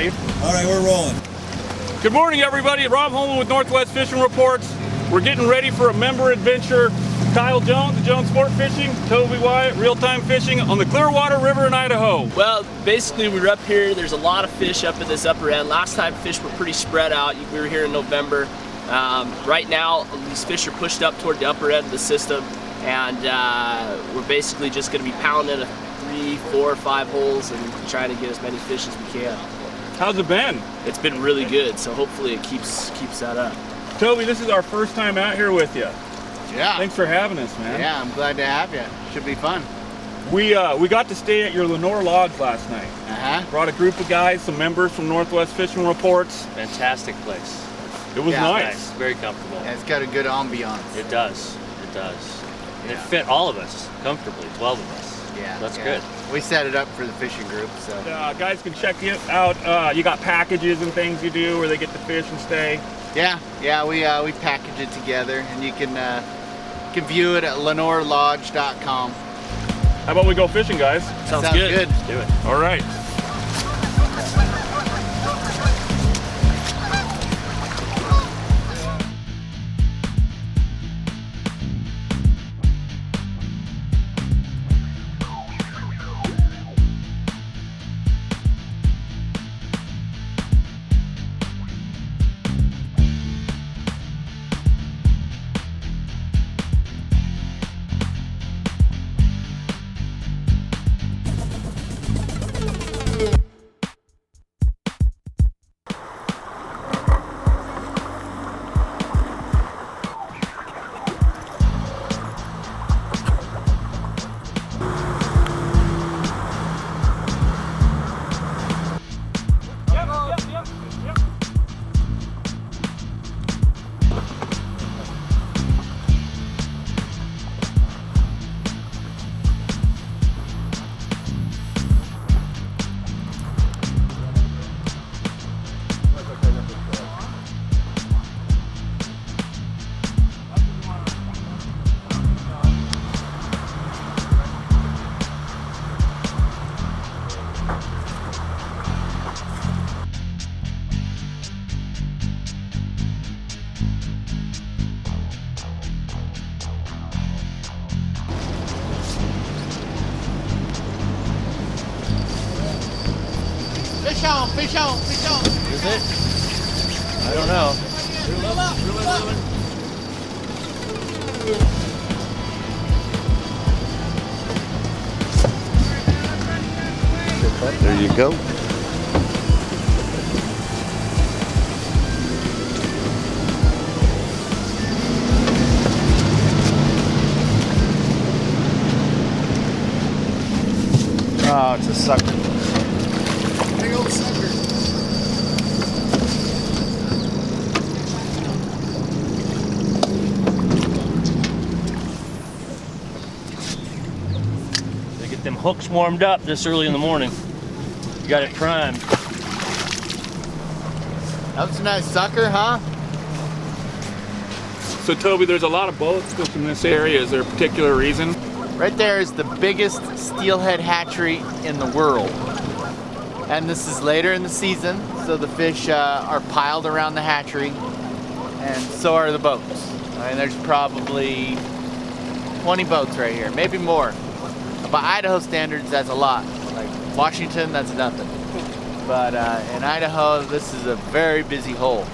ready? All right, we're rolling. Good morning, everybody. Rob Holman with Northwest Fishing Reports. We're getting ready for a member adventure. Kyle Jones of Jones Sportfishing, Toby Wyatt, real-time fishing on the Clearwater River in Idaho. Well, basically we're up here. There's a lot of fish up at this upper end. Last time fish were pretty spread out. We were here in November. Right now, these fish are pushed up toward the upper end of the system, and we're basically just going to be pounding 3, 4, 5 holes and trying to get as many fish as we can. How's it been? It's been really good, so hopefully it keeps that up. Toby, this is our first time out here with you. Yeah. Thanks for having us, man. Yeah, I'm glad to have you. Should be fun. We got to stay at your Lenore Lodge last night. Brought a group of guys, some members from Northwest Fishing Reports. Fantastic place. It was nice. Very comfortable. Yeah, it's got a good ambiance. It does. It does. And it fit all of us comfortably, 12 of us. Yeah. That's good. We set it up for the fishing group, so. Guys can check you out. You got packages and things you do where they get to fish and stay. Yeah, we package it together, and you can view it at lenorelodge.com. How about we go fishing, guys? Sounds good. Let's do it. All right. Fish on. Is it? I don't know. There you go. Oh, it's a sucker. Big old sucker. They get them hooks warmed up this early in the morning. You got it primed. That's a nice sucker, huh? So Toby, there's a lot of boats fishing in this area. Is there a particular reason? Right there is the biggest steelhead hatchery in the world. And this is later in the season, so the fish are piled around the hatchery, and so are the boats. I mean, there's probably 20 boats right here, maybe more. By Idaho standards, that's a lot. Like Washington, that's nothing. But in Idaho, this is a very busy hole.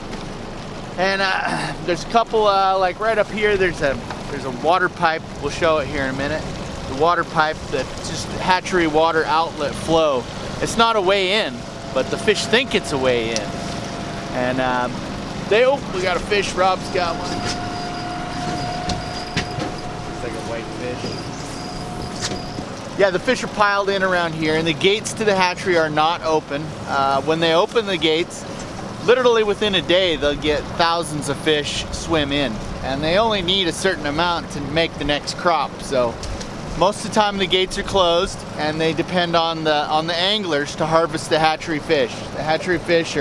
And there's a couple, like right up here, there's a water pipe. We'll show it here in a minute. The water pipe, that's just hatchery water outlet flow. It's not a way in, but the fish think it's a way in. And we got a fish. Rob's got one. Looks like a white fish. Yeah, the fish are piled in around here, and the gates to the hatchery are not open. When they open the gates, literally within a day, they'll get thousands of fish swim in, and they only need a certain amount to make the next crop. So most of the time the gates are closed, and they depend on the anglers to harvest the hatchery fish. The hatchery fish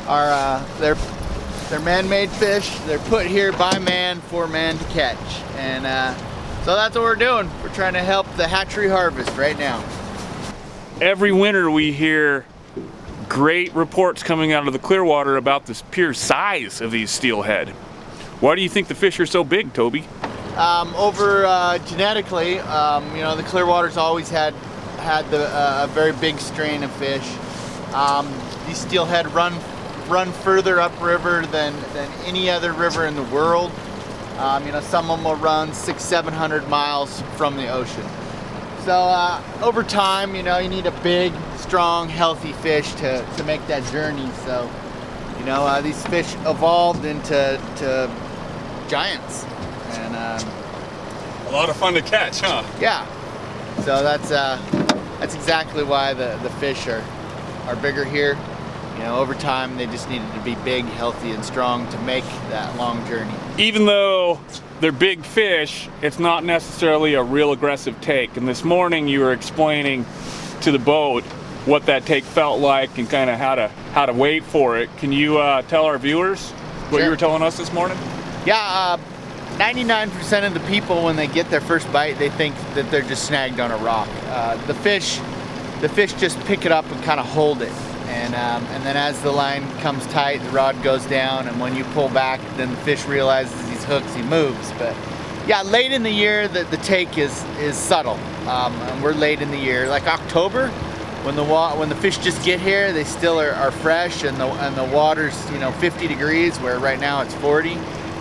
are they're man-made fish. They're put here by man for man to catch, and so that's what we're doing. We're trying to help the hatchery harvest right now. Every winter we hear great reports coming out of the Clearwater about the pure size of these steelhead. Why do you think the fish are so big, Toby? Genetically, the Clearwater's always had a very big strain of fish. These steelhead run further upriver than any other river in the world. Some of them will run 600-700 miles from the ocean. So over time, you need a big, strong, healthy fish to make that journey. So, these fish evolved into giants, and a lot of fun to catch, huh? yeah. So that's exactly why the fish are bigger here. Over time they just needed to be big, healthy, and strong to make that long journey. Even though they're big fish, it's not necessarily a real aggressive take. And this morning you were explaining to the boat what that take felt like and kind of how to wait for it. Can you tell our viewers what Sure. you were telling us this morning? Yeah, 99% of the people, when they get their first bite, they think that they're just snagged on a rock. The fish just pick it up and kind of hold it. And then as the line comes tight, the rod goes down, and when you pull back, then the fish realizes he's hooked, he moves. But yeah, late in the year, the take is subtle. And we're late in the year, like October, when the fish just get here, they still are fresh, and the water's 50 degrees, where right now it's 40.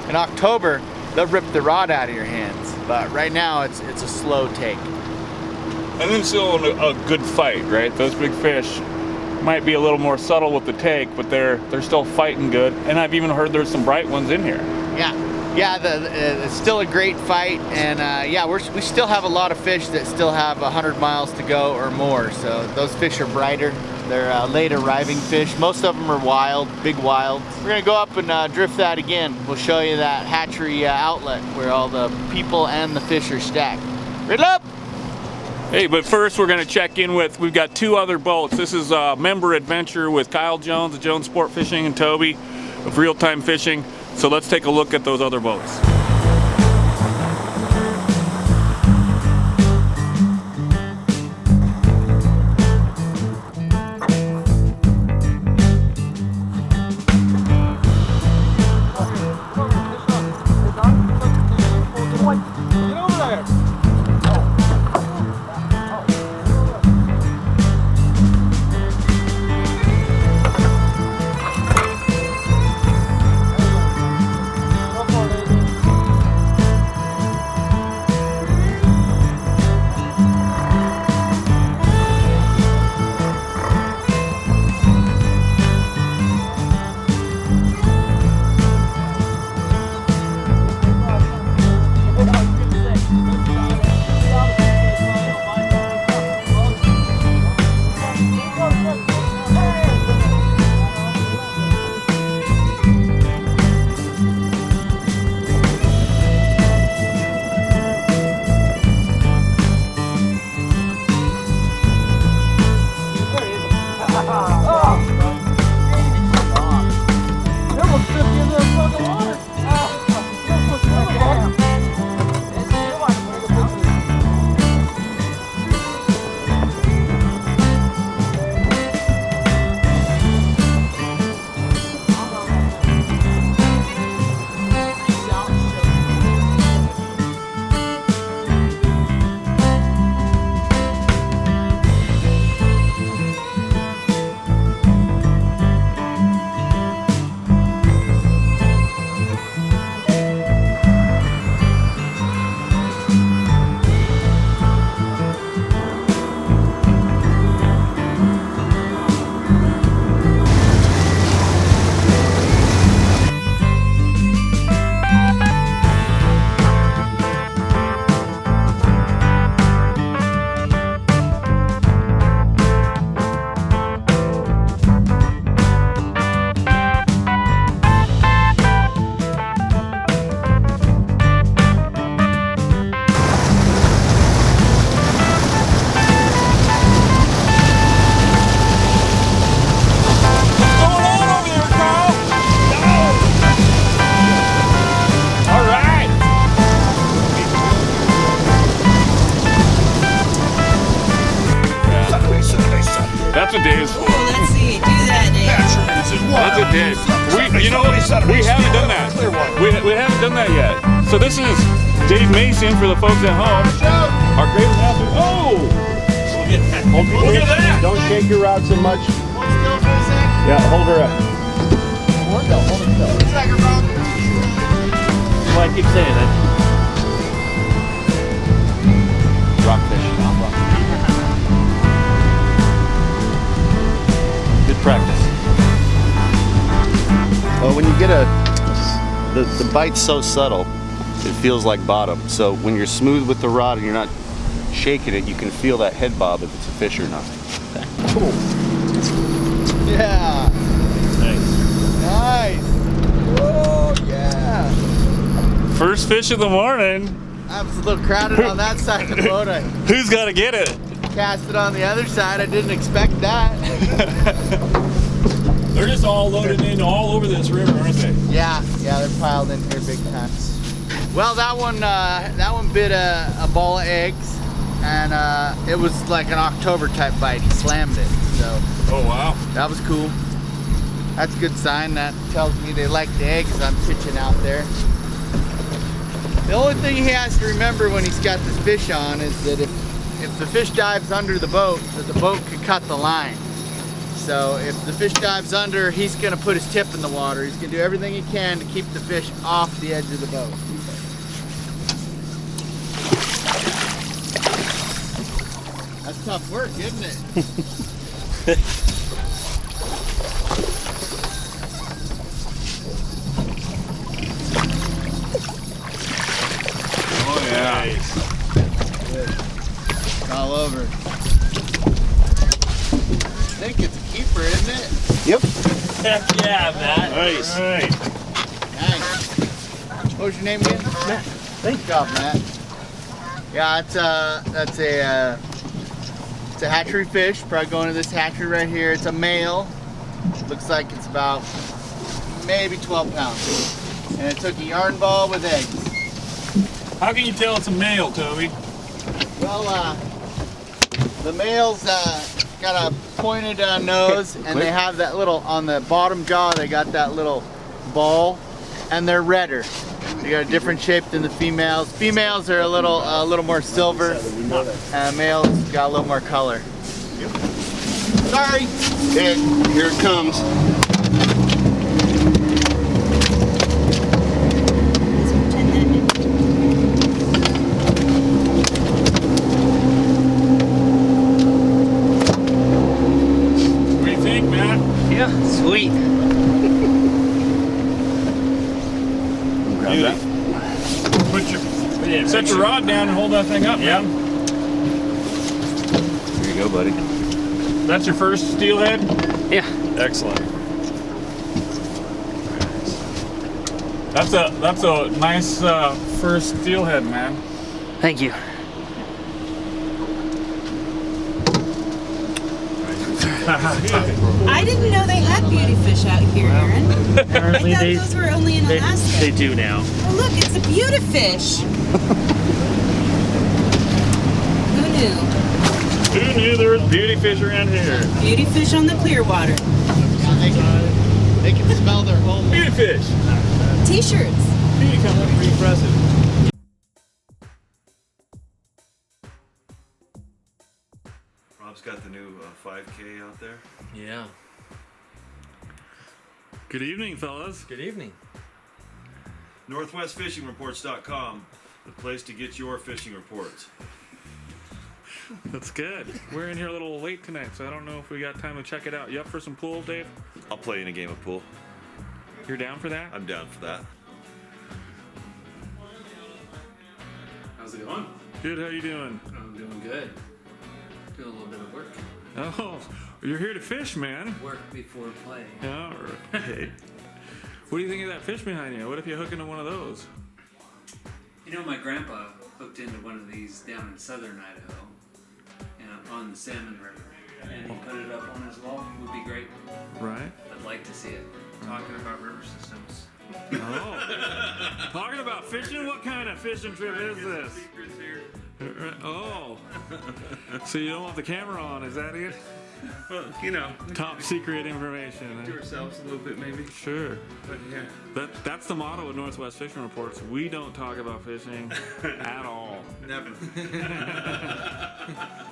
In October, they'll rip the rod out of your hands. But right now, it's a slow take. And then still a good fight, right? Those big fish might be a little more subtle with the take, but they're still fighting good. And I've even heard there's some bright ones in here. Yeah, it's still a great fight, and we still have a lot of fish that still have 100 miles to go or more. So those fish are brighter. They're late arriving fish. Most of them are wild, big wild. We're gonna go up and drift that again. We'll show you that hatchery outlet where all the people and the fish are stacked. Riddle up! Hey, but first we're gonna check in we've got two other boats. This is a member adventure with Kyle Jones of Jones Sportfishing and Toby of Real Time Fishing. So let's take a look at those other boats. That's a day's full. Let's see, do did. We haven't done that. We haven't done that yet. So this is Dave Mason for the folks at home. Our great announcer. Oh! Look at that! Don't shake your rod so much. Hold still for a sec. Yeah, hold her up. Hold it still. Looks like a rock. Well, I keep saying that. Rockfish. Good practice. Well, when you get the bite's so subtle, it feels like bottom. So when you're smooth with the rod and you're not shaking it, you can feel that head bob if it's a fish or not. Cool. Yeah. Nice. Oh, yeah. First fish of the morning. I was a little crowded on that side of the boat. I Who's got to get it? cast it on the other side. I didn't expect that. They're just all loaded in all over this river, aren't they? Yeah, they're piled in here big time. Well, that one bit a ball of eggs, and it was like an October type bite. He slammed it, so Oh, wow. that was cool. That's a good sign. That tells me they like the eggs I'm pitching out there. The only thing he has to remember when he's got this fish on is that if the fish dives under the boat, that the boat could cut the line. So if the fish dives under, he's gonna put his tip in the water. He's gonna do everything he can to keep the fish off the edge of the boat. That's tough work, isn't it? Oh, yeah. It's all over. I think it's a keeper, isn't it? Yep. Heck yeah, Matt. Nice. All right. Nice. What was your name again? Matt. Thanks, job, Matt. Yeah, it's a hatchery fish. Probably going to this hatchery right here. It's a male. Looks like it's about maybe 12 pounds. And it took a yarn ball with eggs. How can you tell it's a male, Toby? Well, the male's got a pointed nose, and they have that little, on the bottom jaw, they got that little ball, and they're redder. They got a different shape than the females. Females are a little more silver, and males got a little more color. Sorry. Okay, here it comes. What do you think, Matt? Yeah, sweet. Grab that. Set your rod down and hold that thing up, man. Here you go, buddy. That's your first steelhead? Yeah. Excellent. That's a nice first steelhead, man. Thank you. I didn't know they had beauty fish out here, Aaron. Apparently I thought those were only in Alaska. they do now. Oh, look, it's a beauty fish. Who knew? Who knew there was beauty fish around here? Beauty fish on the Clearwater. They can smell their home. Beauty fish. T-shirts. Beauty comes up pretty impressive. Rob's got the new 5K out there. Yeah. Good evening, fellas. Good evening. NorthwestFishingReports.com, the place to get your fishing reports. That's good. We're in here a little late tonight, so I don't know if we got time to check it out. You up for some pool, Dave? I'll play in a game of pool. You're down for that? I'm down for that. How's it going? Good, how you doing? I'm doing good. Doing a little bit of work. Oh, you're here to fish, man. Work before play. Yeah, right. What do you think of that fish behind you? What if you hook into one of those? You know, my grandpa hooked into one of these down in southern Idaho, on the Salmon River, and he put it up on his wall. It would be great. Right. I'd like to see it. Talking about river systems. Oh. Talking about fishing? What kind of fishing trip is this? Secrets here. Oh. So you don't want the camera on, is that it? Well, you know, Top secret information. to ourselves a little bit maybe. Sure. But yeah. That's the motto of Northwest Fishing Reports. We don't talk about fishing at all. Never.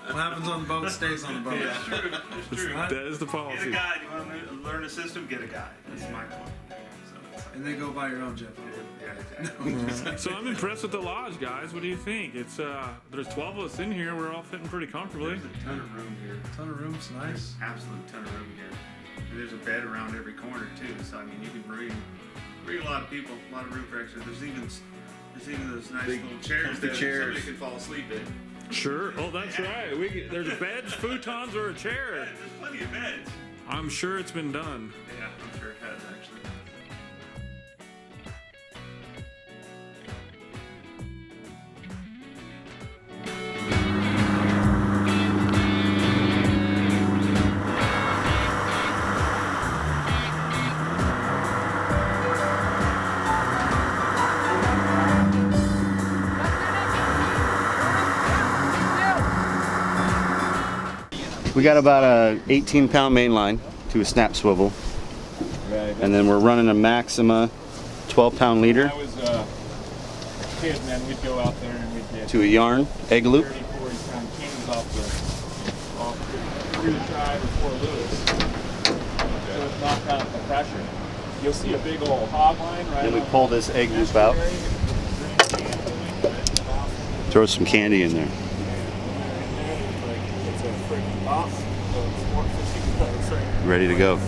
What happens on the boat stays on the boat. It's true. It's true. That is the Get a policy. guide. You want to learn a system? Get a guide. That's my point. And then go by your own, Jeff. Yeah, exactly. So I'm impressed with the lodge, guys. What do you think? It's there's 12 of us in here. We're all fitting pretty comfortably. There's a ton of room here. Ton of room's nice. Absolute ton of room here. And there's a bed around every corner too. So I mean, you can bring a lot of people, a lot of room for extra. There's even those nice little chairs comfy that chairs. somebody can fall asleep in. Sure. Oh, that's right. There's beds, futons, or a chair. Yeah, there's plenty of beds. I'm sure it's been done. Yeah, I'm sure it has actually. We got about a 18-pound main line to a snap swivel, and then we're running a Maxima 12-pound leader I was a kid, man. We'd go out there and we'd get to a yarn egg loop. 30, 40 pound kings through the tribe or Fort Lewis. So it's knocked out the pressure. You'll see a big old hog line right Then we on pull this egg loop out, throw some candy in there. It's a freaking box of sport fishing boats right Ready to go.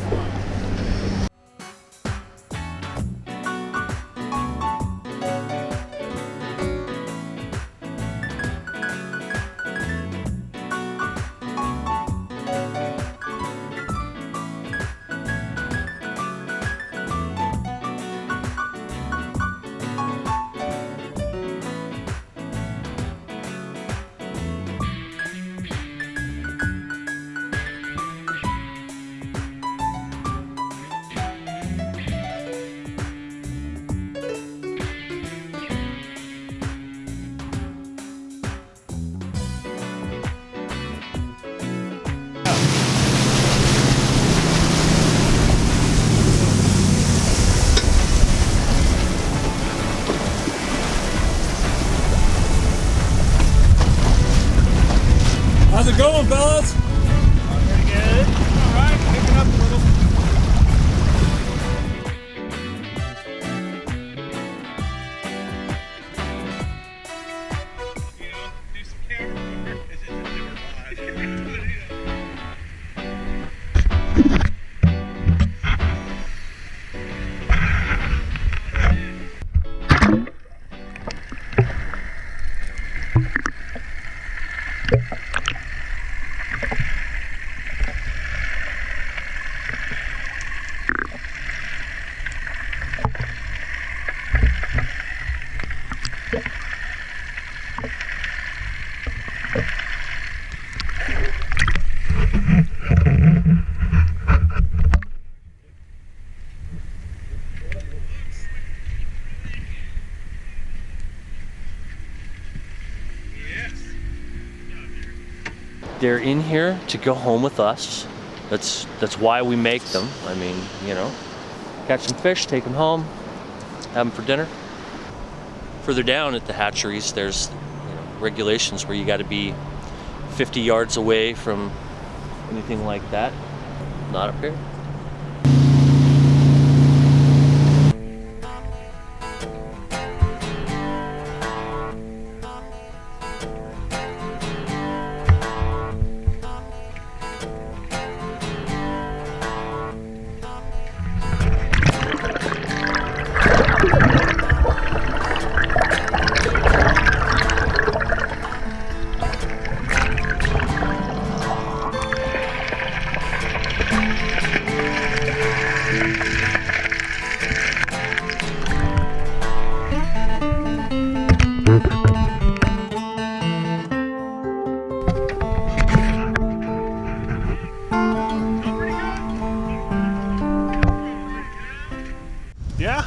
How's it going, fellas? Pretty good. All right, picking up a little. Do some camera work. This is a different rod. They're in here to go home with us. That's why we make them. I mean, you know, catch some fish, take them home, have them for dinner. Further down at the hatcheries, there's regulations where you got to be 50 yards away from anything like that. Not up here.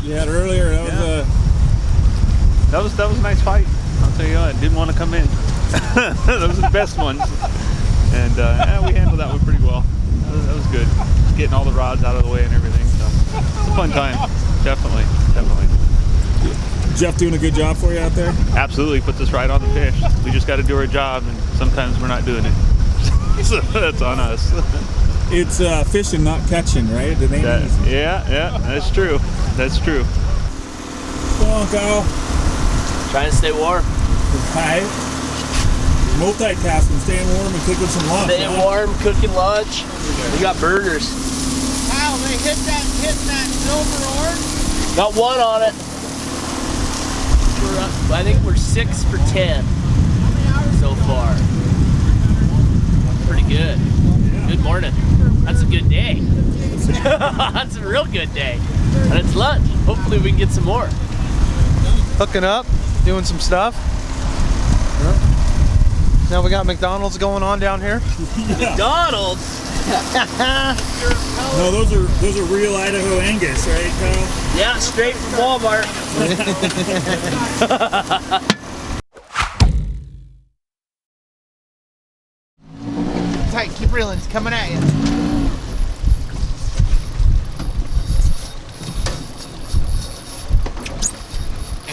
Yeah, earlier that was a nice fight. I'll tell you what, I didn't want to come in. Those are the best ones. And yeah, we handled that one pretty well. That was good. Just getting all the rods out of the way and everything. So it's a fun time. Definitely. Jeff doing a good job for you out there? Absolutely puts us right on the fish. We just got to do our job, and sometimes we're not doing it. So that's on us. It's fishing, not catching, right? Yeah, that's true. That's true. Come on, Kyle. Trying to stay warm. Right. Multitasking, staying warm and cooking some lunch. Staying warm, cooking lunch. We got burgers. Kyle, they hit that silver orange. Got one on it. I think we're 6 for 10 so far. Pretty good. Good morning. That's a good day. That's a real good day. And it's lunch. Hopefully we can get some more. Hooking up, doing some stuff. Now we got McDonald's going on down here. McDonald's? No, those are real Idaho Angus, right, Kyle? Yeah, straight from Walmart. Tight, keep reeling, it's coming at you.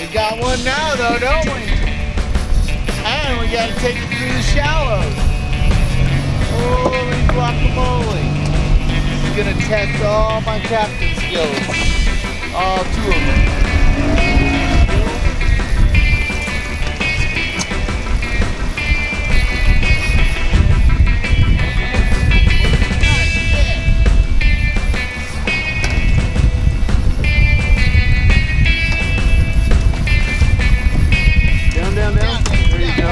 We got one now though, don't we? And we gotta take it through the shallows. Holy guacamole. This is gonna test all my captain skills. All 2 of them. Down. There you go.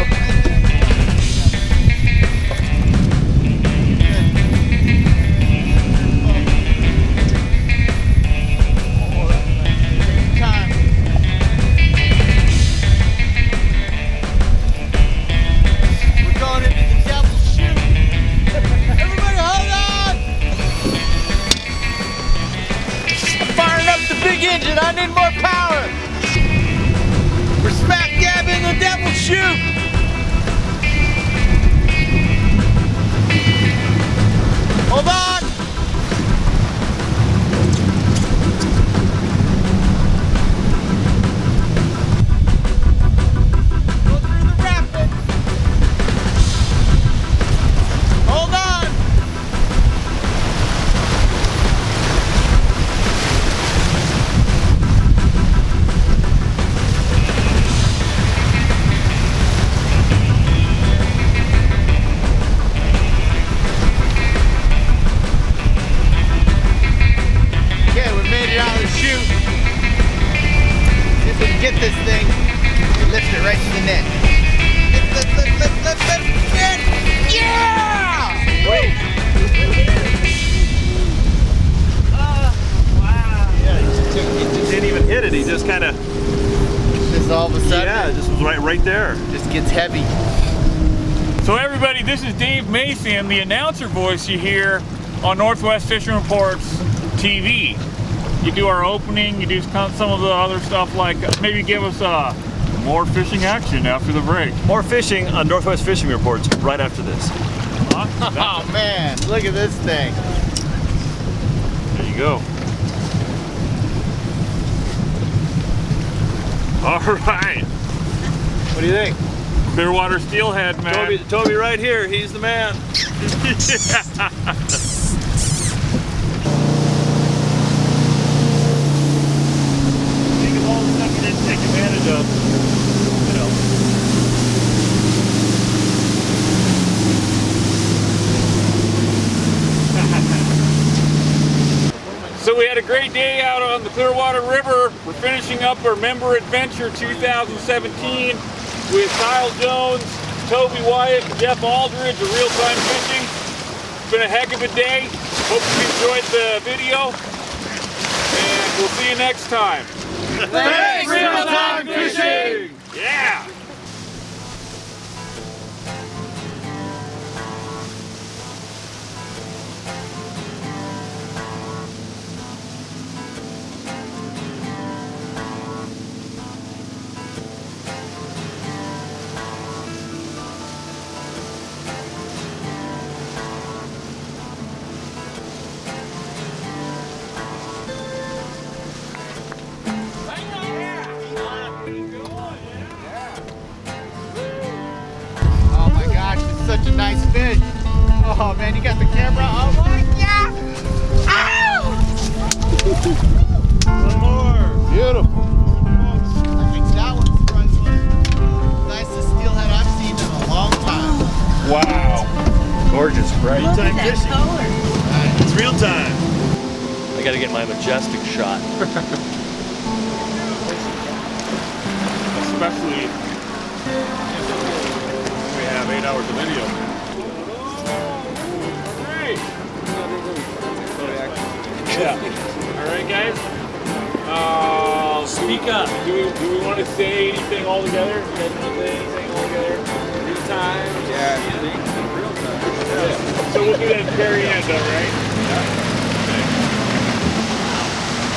Engine, I need more power. We're smack dab in the devil's chute. Hold on. Go through the rapid. Hold on. Get this thing and lift it right to the net. Lift. Yeah! Wait. Wow. Yeah, he just didn't even hit it. He just kind of. Just all of a sudden. Yeah, it just was right there. Just gets heavy. So everybody, this is Dave Mason, the announcer voice you hear on Northwest Fishing Reports TV. You do our opening, you do some of the other stuff, like maybe give us more fishing action after the break. More fishing on Northwest Fishing Reports right after this. Oh man, look at this thing. There you go. All right. What do you think? Clearwater Steelhead, man. Toby right here, he's the man. Take advantage of, you know. So we had a great day out on the Clearwater River. We're finishing up our Member Adventure 2017 with Kyle Jones, Toby Wyatt, and Jeff Aldridge of Real Time Fishing. It's been a heck of a day. Hope you enjoyed the video, and we'll see you next time. Thanks, Real Time Fishing! Yeah! Oh man, you got the camera. Oh my God! One more. Beautiful. I think that one's priceless. Nicest steelhead I've seen in a long time. Wow. Gorgeous, right? Look at that color. It's real time. I gotta get my majestic shot. Especially we have 8 hours of video. Great. Yeah. All right, guys. Speak up. Do we want to say anything all together? You guys want to say anything all together? Real time. Yeah. Real time. Yeah. So we'll do that at the very end, though, right? Yeah. Okay.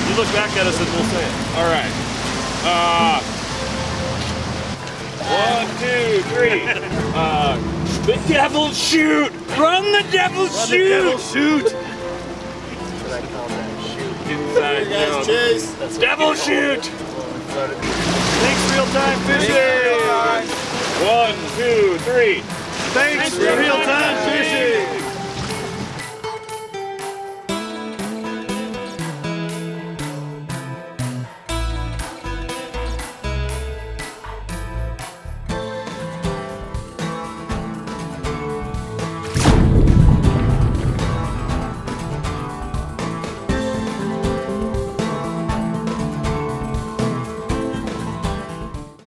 You look back at us and we'll say it. All right. 1, 2, 3. The devil shoot! Run the devil shoot! The devil shoot! Inside joke. Devil shoot! Thanks, real time fishing! 1, 2, 3. Thanks, real time fishing!